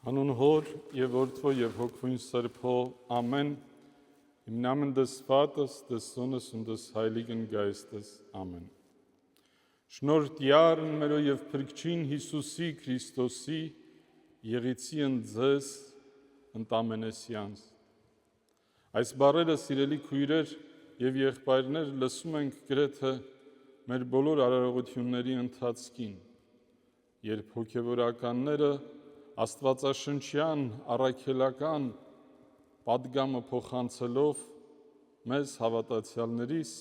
Հանուն Հոր և Որդվո և Հոգվույն Սրբո, ամեն, im Namen des Vaters, des Sohnes und des Heiligen Geistes. Amen. Շնորհ Տյառն մերո և Փրկչին Հիսուսի Քրիստոսի եղիցի ընձեզ ընտամենեսյանց։ Այս բառերը, սիրելի քույրեր և եղբայրներ, լսում ենք գրեթե մեր բոլոր արարողությունների ընթացքին, երբ հոգևորականները աստվածաշնչյան, առաքելական պատգամը փոխանցելով մեզ հավատացյալներիս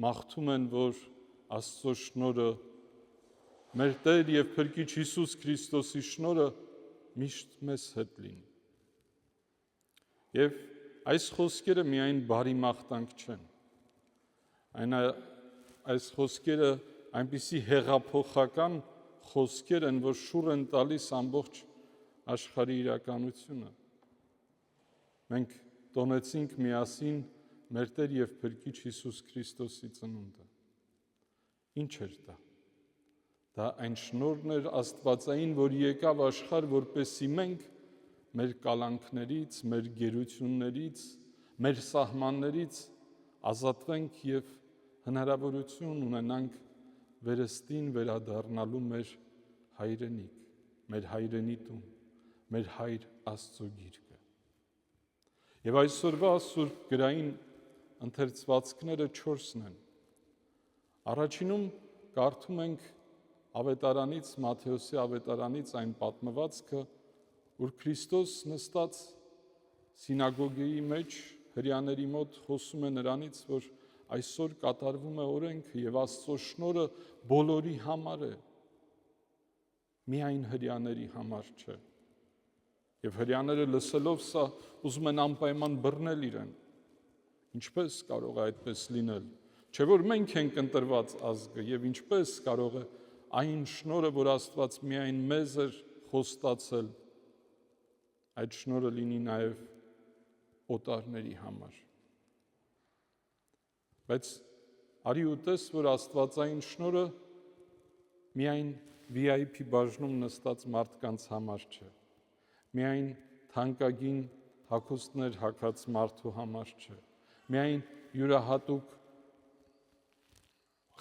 մաղթում են, որ Աստծո շնորհը, մեր Տեր և Փրկիչ Հիսուս Քրիստոսի շնորհը միշտ մեզ հետ լինի։ Եվ այս խոսքերը միայն բարի մաղթանք չեն, այս խոսքերը այնպիսի հեղափոխական խոսքեր են, որ շուռ են տալիս ամբողջ աշխարհի իրականությունը։ Մենք տոնեցինք միասին մեր Տեր և Փրկիչ Հիսուս Քրիստոսի ծնունդը։ Ինչ էր դա։ Դա այն շնորհն էր աստվածային, որ եկավ աշխարհ, որպեսզի մենք մեր կալանքներից, մեր գերություններից, մեր սահմաններից ազատվենք և հնարավորություն ունենանք վերստին վերադառնալու մեր հայրենիք, մեր հայրենի տուն, մեր Հայր Աստծո գիրկը։ Եվ այսօրվա Սուրբ գրային ընթերցվածքները 4-ն են։ Առաջինում կարդում ենք Ավետարանից, Մատթեոսի Ավետարանից այն պատմվածքը, որ Քրիստոս նստած սինագոգեի մեջ հրեաների մոտ խոսում է նրանից, որ այսօր կատարվում է օրենքը և Աստծո շնորհը բոլորի համար է, միայն հրեաների համար չէ։ Եվ հրեաները լսելով սա ուզում են անպայման բռնել իրեն։ Ինչպես կարող է այդպես լինել։ Չէ՞ որ մենք ենք ընտրված ազգը և ինչպես կարող է այն շնորհը, որ Աստված միայն մեզ էր խոստացել, այդ շնորհը լինի նաև օտարների համար։ Բայց արի ու տես, որ աստվածային շնորհը միայն VIP բաժնում նստած մարդկանց համար չէ, միայն թանկագին հագուստներ հագած մարդու համար չէ, միայն յուրահատուկ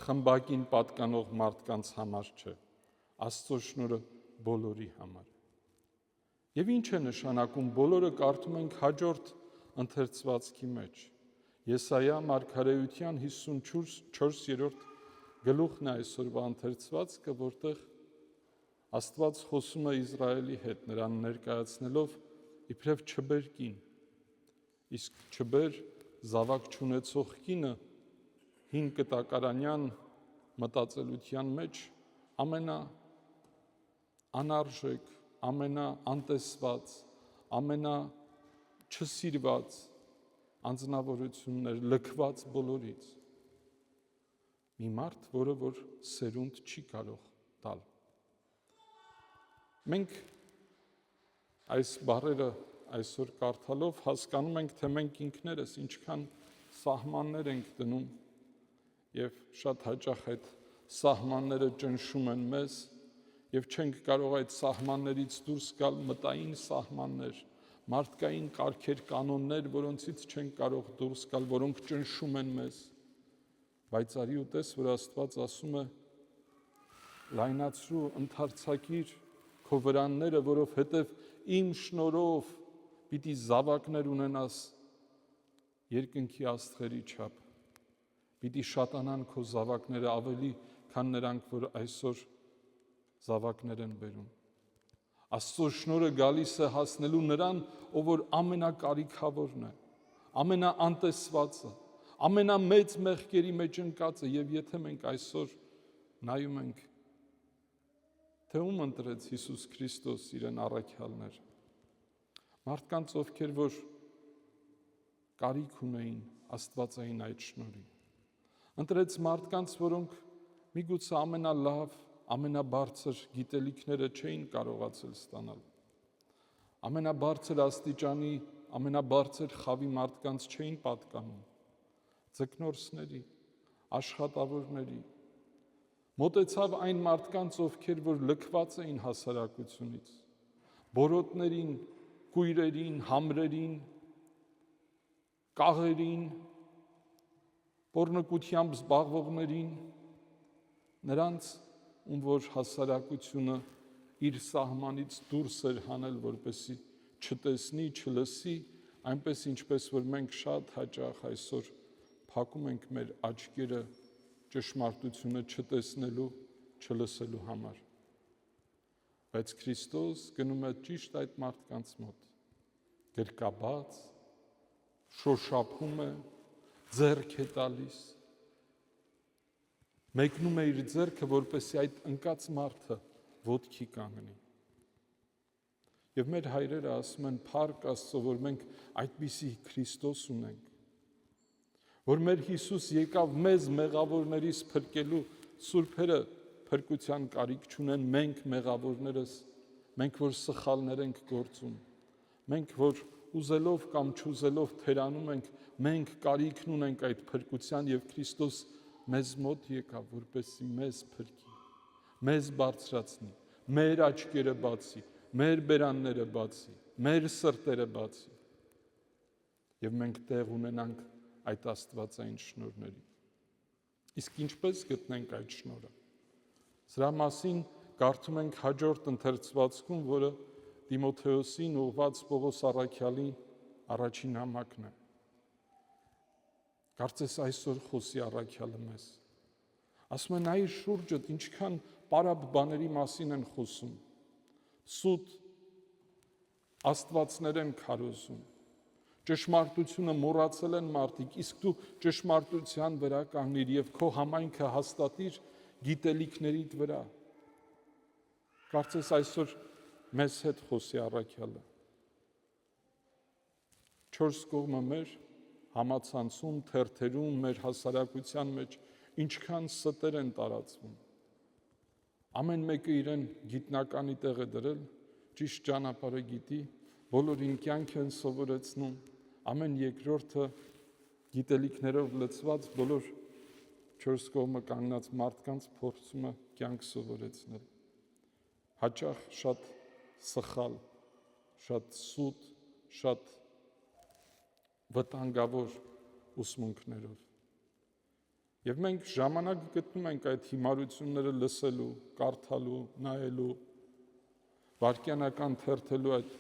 խմբակին պատկանող մարդկանց համար չէ, Աստծո շնորհը բոլորի համար է։ Եվ ինչ է նշանակում, բոլորը կարդում ենք հաջորդ ընթերցվածքի մեջ։ Եսայիա մարգարեության 54-րդ գլուխն է այսօրվա ընթերցվածքը, որտեղ Աստված խոսում է Իսրայելի հետ, նրան ներկայացնելով իբրև չբեր կին, իսկ չբեր զավակ չունեցող կինը հին կտակարանյան մտածելության մեջ ամենաանարժեք, ամենաանտեսված, ամենաչսիրված անձնավորություններ, լքված բոլորից։ Մի մարդ, որը որ սերունդ չի կարող տալ։ Մենք այս բառերը այսօր կարդալով հասկանում ենք, թե մենք ինքներս ինչքան սահմաններ ենք դնում և շատ հաճախ այդ սահմանները ճնշում են մեզ և չենք կարող այդ սահմաններից դուրս գալ, մտային սահմաններ, մարդկային կարգեր, կանոններ, որոնցից չենք կարող դուրս գալ, որոնք ճնշում են մեզ, բայց արի ու տես, որ Աստված ասում է լայնացրու, ընդարձակիր քո վրանները, որովհետև իմ շնորհով պիտի զավակներ ունենաս երկնքի աստղերի չափ, պիտի շատանան քո զավակները ավելի, քան նրանք, որ այսօր զավակներ են բերում։ Աստծո շնորհը գալիս է հասնելու նրան, ով որ ամենակարիքավորն է, ամենաանտեսվածը, ամենամեծ մեղքերի մեջ ընկած է, և եթե մենք այսօր նայում ենք, թե ում ընտրեց Հիսուս Քրիստոս իրեն առաքյալներ, մարդկանց, ովքեր որ կարիք ունեին աստվածային այդ շնորհի, ընտրեց մարդկանց, որոնք միգուցե ամենալավ, ամենաբարձր գիտելիքները չէին կարողացել ստանալ, ամենաբարձր աստիճանի, ամենաբարձր խավի մարդկանց չէին պատկանում, ձկնորսների, աշխատավորների, մոտեցավ այն մարդկանց, ովքեր որ լքված էին հասարակությունից, բորոտներին, կույրերին, համրերին, կաղերին, պոռնկությամբ զբաղվողներին, նրանց, ում որ հասարակությունը իր սահմանից դուրս էր հանել, որպեսզի չտեսնի, չլսի, այնպես ինչպես որ մենք շատ հաճախ այսօր փակում ենք մեր աչքերը ճշմարտությունը չտեսնելու, չլսելու համար։ Բայց Քրիստոս գնում է ճիշտ այդ մարդկանց մոտ, գրկաբաց, շոշափում է, ձեռք է տալիս, մեկնում է իր ձեռքը, որպեսզի այդ ընկած մարդը ոտքի կանգնի։ Եվ մեր հայրերը ասում են փառք Աստծո, որ մենք այդպիսի Քրիստոս ունենք, որ մեր Հիսուս եկավ մեզ մեղավորներից փրկելու, սուրբերը փրկության կարիք չունեն, մենք մեղավորներս, մենք որ սխալներ ենք գործում, մենք որ ուզելով կամ չուզելով թերանում ենք, մենք կարիքն ունենք այդ փրկության եւ Քրիստոս մեզ մոտ եկավ, որպեսզի մեզ փրկի, մեզ բարձրացնի, մեր աչքերը բացի, մեր բերանները բացի, մեր սրտերը բացի եւ մենք տեղ ունենանք այդ աստվածային շնորհների։ Իսկ ինչպես գտնենք այդ շնորհը։ Սրա մասին կարդում ենք հաջորդ ընթերցվածքում, որը Տիմոթեոսին ուղղված Պողոս առաքյալի առաջին համակն է։ Կարծես այսօր խոսի առաքյալը մեզ։ Ասում են այր շուրջդ ինչքան պարապ բաների մասին են խոսում, սուտ աստվածներ են քարոզում, ճշմարտությունը մոռացել են մարդիկ, իսկ դու ճշմարտության վրա կանգնիր եւ քո համայնքը հաստատիր գիտելիքներիդ վրա։ Կարծես այսօր մեզ հետ խոսի առաքյալը։ 4 կողմը մեր համացանցում, թերթերում, մեր հասարակության մեջ ինչքան ստեր են տարածվում։ Ամեն մեկը իրեն գիտնականի տեղ է դրել, ճիշտ ճանապարհը գիտի, բոլորին կյանք են սովորեցնում, ամեն երկրորդը գիտելիքներով լցված, բոլոր 4 կողմը կանգնած մարդկանց փորձում է կյանք սովորեցնել։ Հաճախ շատ սխալ, շատ սուտ, շատ վտանգավոր ուսմունքներով։ Եվ մենք ժամանակ գտնում ենք այդ հիմարությունները լսելու, կարդալու, նայելու, վարքյանական թերթելու այդ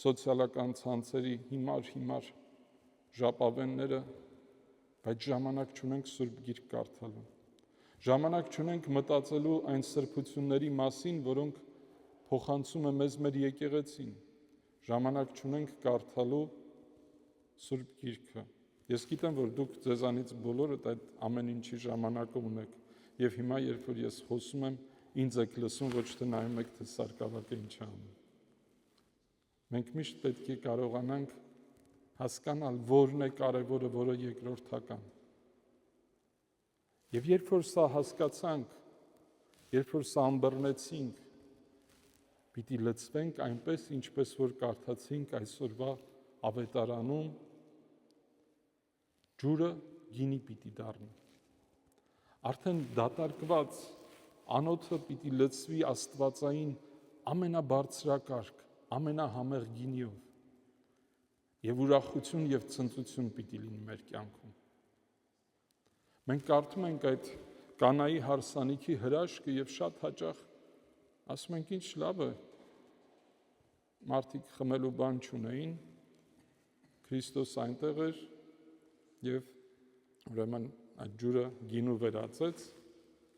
սոցիալական ցանցերի հիմար ժապավենները, բայց ժամանակ չունենք Սուրբ Գիրք կարդալու։ Ժամանակ չունենք մտածելու այն սրբությունների մասին, որոնք փոխանցում է մեզ մեր եկեղեցին։ Ժամանակ չունենք կարդալու Սուրբ Գիրքը։ Ես գիտեմ, որ դուք ձեզանից բոլորդ այդ ամեն ինչի ժամանակը ունեք, եւ հիմա, երբ որ ես խոսում եմ, ինձ եք լսում, ոչ թե նայում եք, թե սարկավակը ինչ է անում։ Մենք միշտ պետք է կարողանանք հասկանալ, որն է կարևորը, որը երկրորդական։ Եվ երբ որ սա հասկացանք, երբ որ սա ըմբռնեցինք, պիտի լցվենք այնպես, ինչպես որ կարդացինք այսօրվա ավետարանում, ջուրը գինի պիտի դառնի։ Արդեն դատարկված անոթը պիտի լցվի աստվածային ամենաբարձրակարգ, ամենահամեղ գինիով։ Եվ ուրախություն եւ ցնծություն պիտի լինի մեր կյանքում։ Մենք կարդում ենք այդ կանայի հարսանիքի հրաշքը եւ շատ հաճախ ասում ենք ինչ լավ է, մարդիկ խմելու բան չունեին, Քրիստոս այնտեղ էր եւ ուրեմն այդ ջուրը գինու վերածեց,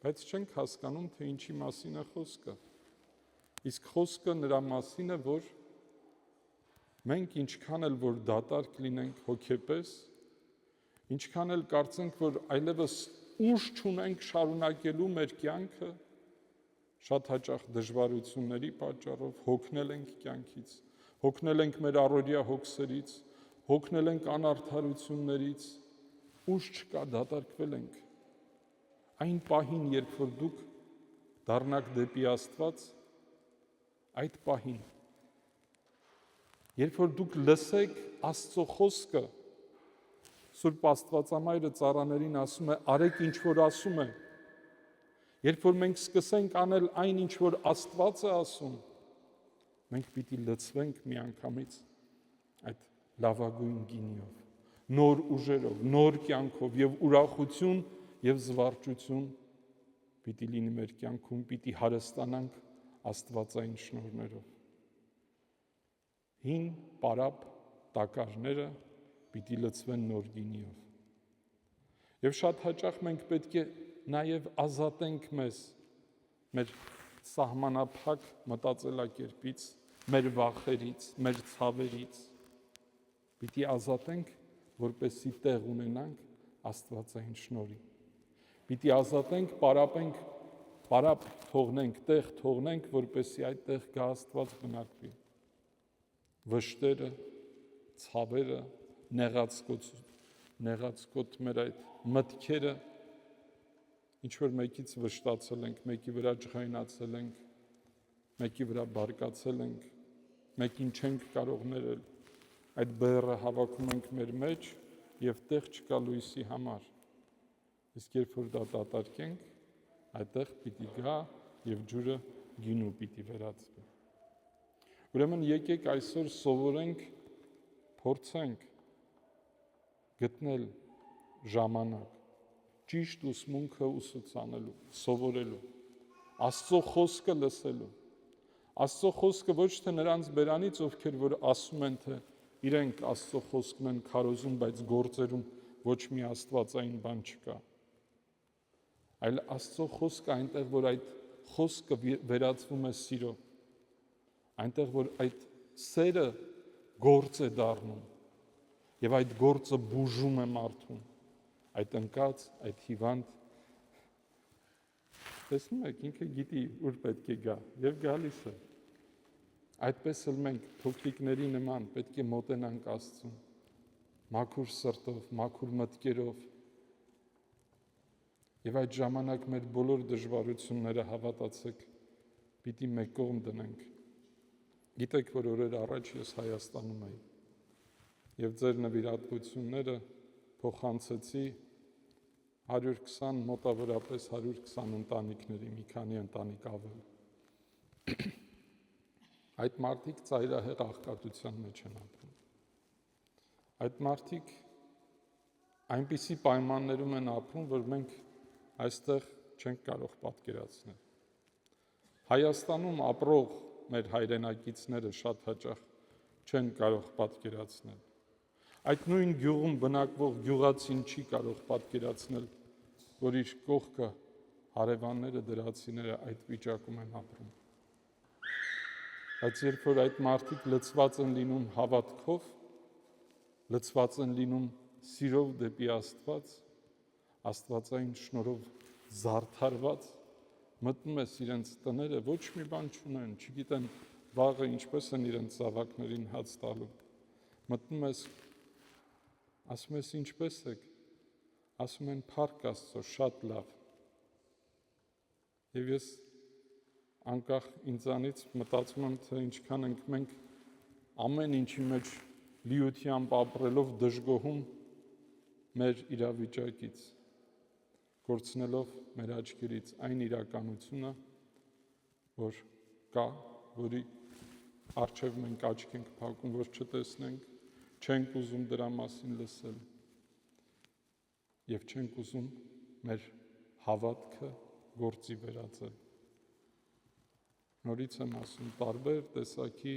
բայց չենք հասկանում, թե ինչի մասին է խոսքը։ Իսկ խոսքը նրա մասին է, որ մենք ինչքան էլ որ դատարկ լինենք հոգեպես, ինչքան էլ կարծենք, որ այլևս ուժ չունենք շարունակելու մեր կյանքը, շատ հաճախ դժվարությունների պատճառով հոգնել ենք կյանքից, հոգնել ենք մեր առօրյա հոգսերից, հոգնել ենք անարդարություններից, ուժ չկա, դատարկվել ենք։ Այն պահին, երբ որ դուք դառնաք դեպի Աստված, այդ պահին, երբ որ դուք լսեք Աստծո խոսքը, Սուրբ Աստվածամայրը ծառաներին ասում է, արեք ինչ որ ասում է, երբ որ մենք սկսենք անել այն, ինչ որ Աստված է ասում, մենք պիտի լցվենք միանգամից այդ լավագույն գինիով, նոր ուժերով, նոր կյանքով եւ ուրախություն եւ զվարճություն պիտի լինի մեր կյանքում, պիտի հարստանանք աստվածային շնորհներով։ Հին պարապ տակարները պիտի լցվեն նոր գինիով։ Եվ շատ հաճախ մենք պետք է նաև ազատենք մեզ մեր սահմանափակ մտածելակերպից, մեր վախերից, մեր ցավերից։ Պիտի ազատենք, որպեսզի տեղ ունենանք աստվածային շնորհի։ Պիտի ազատենք, պարապ թողնենք, տեղ թողնենք, որպեսզի այդտեղ գա Աստված բնակվի։ Վշտերը, ցավերը, նեղացկոտ մեր այդ մտքերը, ինչ որ մեկից վշտացել ենք, մեկի վրա ջղայնացել ենք, մեկի վրա բարկացել ենք, մեկին չենք կարող ներել, այդ բեռը հավաքում ենք մեր մեջ եւ տեղ չկա լույսի համար։ Իսկ երբ որ դա դատարկենք, այդտեղ պիտի գա եւ ջուրը գինու պիտի վերածվի։ Ուրեմն եկեք այսօր սովորենք, փորձենք գտնել ժամանակ ճիշտ ուսմունքը ուսուցանելու, սովորելու, Աստծո խոսքը լսելու։ Աստծո խոսքը ոչ թե նրանց բերանից, ովքեր որ ասում են, թե իրենք Աստծո խոսքն են քարոզում, բայց գործերում ոչ մի աստվածային բան չկա։ Այլ Աստծո խոսքը այնտեղ, որ այդ խոսքը վերածվում է սիրո, այնտեղ, որ այդ սերը գործ է դառնում եւ այդ գործը բուժում է մարդուն, այդ ընկած, այդ հիվանդ, տեսնում եք, ինքը գիտի, ուր պետք է գա եւ գալիս է։ Այդպես էլ մենք փոքրիկների նման պետք է մոտենանք Աստծուն, մաքուր սրտով, մաքուր մտքերով։ Եվ այդ ժամանակ մեր բոլոր դժվարությունները, հավատացեք, պիտի մեկ կողմ դնենք։ Գիտեք, որ օրեր առաջ ես Հայաստանում էի եւ ձեր նվիրատվությունները փոխանցեցի 120, մոտավորապես 120 ընտանիքների, մի քանի ընտանիք ավել։ Այդ մարդիկ ծայրահեղ աղքատության մեջ են ապրում։ Այդ մարդիկ այնպիսի պայմաններում են ապրում, որ մենք այստեղ չենք կարող պատկերացնել։ Հայաստանում ապրող մեր հայրենակիցները շատ հաճախ չեն կարող պատկերացնել։ Այդ նույն գյուղում բնակվող գյուղացին չի կարող պատկերացնել, որ իր կողքը հարևանները, դրացիները այդ վիճակում են ապրում։ Բայց երբ որ այդ մարդիկ լցված են լինում հավատքով, լցված են լինում սիրով դեպի Աստված, աստվածային շնորհով զարդարված, մտնում ես իրենց տները, ոչ մի բան չունեն, չգիտեն վաղը ինչպես են իրենց զավակներին հաց տալու։ Մտնում ես, ասում ես ինչպես եք, ասում են փառք Աստծո, շատ լավ։ Եվ ես անկախ ինձանից մտածում եմ, թե ինչքան ենք մենք ամեն ինչի մեջ լիությամբ ապրելով դժգոհում մեր իրավիճակից, կորցնելով մեր աչքերից այն իրականությունը, որ կա, որի առջև մենք աչք ենք փակում, որ չտեսնենք, չենք ուզում դրա մասին լսել եւ չենք ուզում մեր հավատքը գործի վերածել։ Նորից եմ ասում, տարբեր տեսակի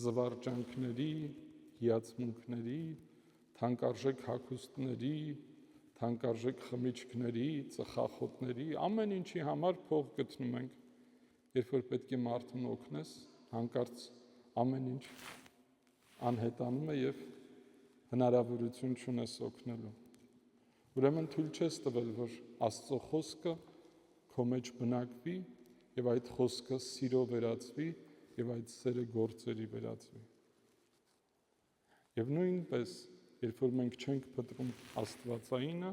զվարճանքների, հիացմունքների, թանկարժեք հագուստների, թանկարժեք խմիչքների, ծխախոտների, ամեն ինչի համար փող գտնում ենք, երբ որ պետք է մարդուն օգնես, հանկարծ ամեն ինչ անհետանում է եւ հնարավորություն չունես օգնելու։ Ուրեմն թույլ չես տվել, որ Աստծո խոսքը քո մեջ բնակվի եւ այդ խոսքը սիրո վերածվի եւ այդ սերը գործերի վերածվի։ Եվ նույնպես, երբ որ մենք չենք փտրում Աստվածայինը,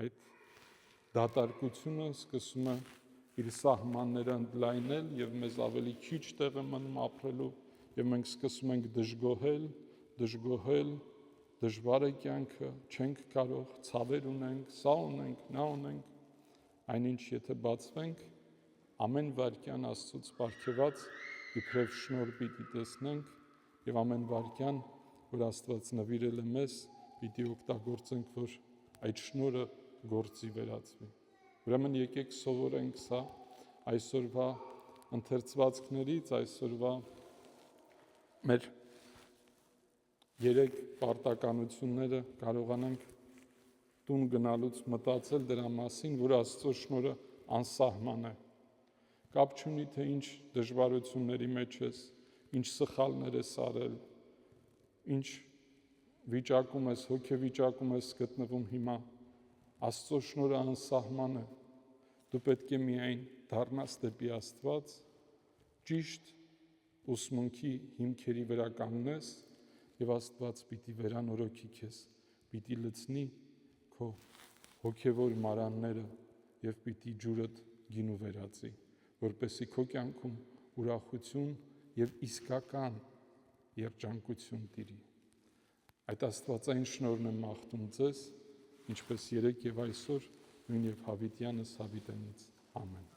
այդ դատարկությունը սկսում է իր սահմանները ընդլայնել եւ մեզ ավելի քիչ տեղ է մնում ապրելու եւ մենք սկսում ենք դժգոհել, դժվար է կյանքը, չենք կարող, ցավեր ունենք, սա ունենք, նա ունենք, այնինչ եթե բացվենք, ամեն վայրկյան Աստծուց պարգևած իբրև շնորհ պիտի տեսնենք եւ ամեն վարքյան, որ Աստված նվիրել է մեզ, պիտի օգտագործենք, որ այդ շնորհը գործի վերածվի։ Ուրեմն եկեք սովորենք սա այսօրվա ընթերցվածքներից, այսօրվա մեր 3 պարտականությունները կարողանանք տուն գնալուց մտածել դրա մասին, որ Աստծո շնորհը անսահման է։ Կապ չունի, թե ինչ դժվարությունների մեջ ես, ինչ սխալներ ես արել, ինչ վիճակում ես, հոգեվիճակում ես գտնվում հիմա, Աստծո շնորհը անսահման է։ Դու պետք է միայն դառնաս դեպի Աստված, ճիշտ ուսմունքի հիմքերի վրա կանգնես եւ Աստված պիտի վերանորոգի քեզ, պիտի լցնի քո հոգևոր մարանները եւ պիտի ջուրդ գինու վերածի, որպեսզի քո կյանքում ուրախություն եւ իսկական երջանկություն տիրի։ Այդ Աստվածային շնորհն եմ մաղթում ձեզ, ինչպես երեկ եւ այսօր, նույն եւ հավիտյանս հավիտենից։ Ամեն։